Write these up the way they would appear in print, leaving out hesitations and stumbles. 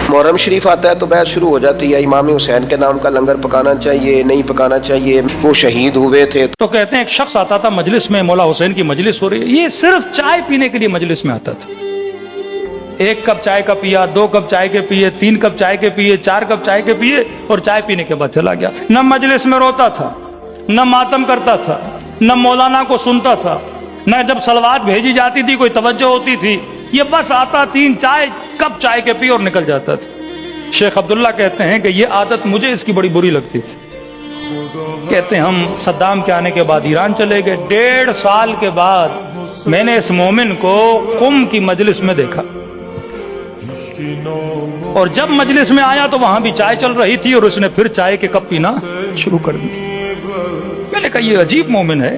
محرم شریف آتا ہے تو بحث شروع ہو جاتی ہے، امام حسین کے نام کا لنگر پکانا چاہیے نہیں پکانا چاہیے، وہ شہید ہوئے تھے۔ تو کہتے ہیں ایک شخص آتا تھا مجلس میں، مولا حسین کی مجلس ہو رہی ہے، یہ صرف چائے پینے کے لیے مجلس میں آتا تھا۔ 1 کپ چائے کا پیا، 2 کپ چائے کے پیے، 3 کپ چائے کے پیے، 4 کپ چائے کے پیے، اور چائے پینے کے بعد چلا گیا۔ نہ مجلس میں روتا تھا، نہ ماتم کرتا تھا، نہ مولانا کو سنتا تھا، نہ جب صلوات بھیجی جاتی تھی کوئی توجہ ہوتی تھی، یہ بس آتا 3 کپ چائے کے پی اور نکل جاتا تھا۔ شیخ عبداللہ کہتے ہیں کہ یہ عادت مجھے اس کی بڑی بری لگتی تھی۔ کہتے ہیں ہم صدام کے آنے کے بعد ایران چلے گئے، 1.5 سال کے بعد میں نے اس مومن کو قم کی مجلس میں دیکھا، اور جب مجلس میں آیا تو وہاں بھی چائے چل رہی تھی اور اس نے پھر چائے کے کپ پینا شروع کر دی۔ میں نے کہا یہ عجیب مومن ہے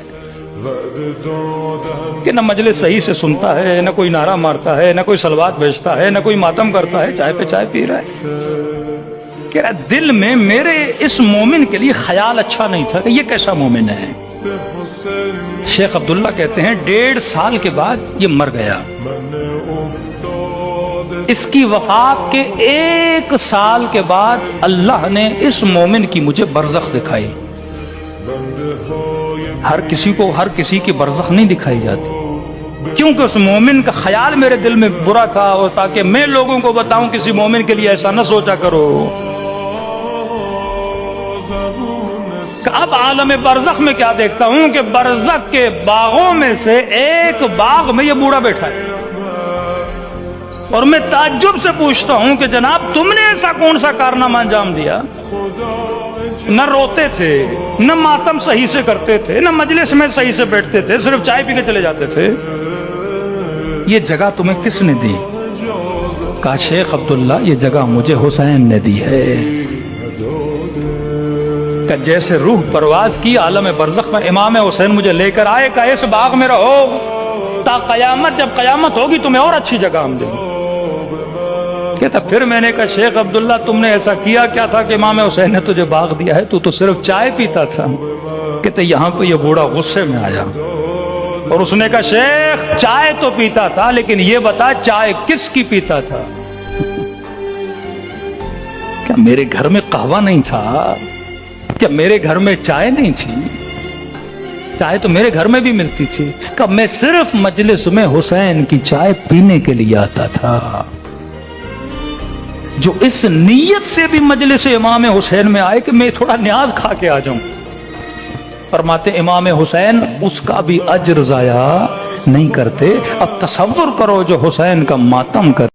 کہ نہ مجلس صحیح سے سنتا ہے، نہ کوئی نعرہ مارتا ہے، نہ کوئی صلوات بھیجتا ہے، نہ کوئی ماتم کرتا ہے، چائے پہ چائے پی رہا ہے۔ کہہ رہا دل میں میرے اس مومن کے لیے خیال اچھا نہیں تھا کہ یہ کیسا مومن ہے۔ شیخ عبداللہ کہتے ہیں 1.5 سال کے بعد یہ مر گیا۔ اس کی وفات کے 1 سال کے بعد اللہ نے اس مومن کی مجھے برزخ دکھائی۔ ہر کسی کی برزخ نہیں دکھائی جاتی، کیونکہ اس مومن کا خیال میرے دل میں برا تھا، اور تاکہ میں لوگوں کو بتاؤں کسی مومن کے لیے ایسا نہ سوچا کرو۔ اب عالم برزخ میں کیا دیکھتا ہوں کہ برزخ کے باغوں میں سے ایک باغ میں یہ بوڑھا بیٹھا ہے، اور میں تعجب سے پوچھتا ہوں کہ جناب تم نے ایسا کون سا کارنامہ انجام دیا؟ نہ روتے تھے، نہ ماتم صحیح سے کرتے تھے، نہ مجلس میں صحیح سے بیٹھتے تھے، صرف چائے پی کے چلے جاتے تھے۔ یہ جگہ تمہیں کس نے دی؟ کہا شیخ عبداللہ یہ جگہ مجھے حسین نے دی ہے۔ کہ جیسے روح پرواز کی عالم برزخ میں امام حسین مجھے لے کر آئے، کہ اس باغ میں رہو تا قیامت، جب قیامت ہوگی تمہیں اور اچھی جگہ ہم دیں گے۔ کہتا پھر میں نے کہا شیخ عبداللہ تم نے ایسا کیا کیا تھا کہ امام حسین نے تجھے باغ دیا ہے؟ تو صرف چائے پیتا تھا۔ کہتے یہاں پہ یہ بوڑھا غصے میں آیا، اور اس نے کہا شیخ چائے تو پیتا تھا، لیکن یہ بتا چائے کس کی پیتا تھا؟ کیا میرے گھر میں قہوہ نہیں تھا؟ کیا میرے گھر میں چائے نہیں تھی؟ چائے تو میرے گھر میں بھی ملتی تھی۔ کہ میں صرف مجلس میں حسین کی چائے پینے کے لیے آتا تھا۔ جو اس نیت سے بھی مجلس امام حسین میں آئے کہ میں تھوڑا نیاز کھا کے آ جاؤں، فرماتے امام حسین اس کا بھی اجر ضائع نہیں کرتے۔ اب تصور کرو جو حسین کا ماتم کر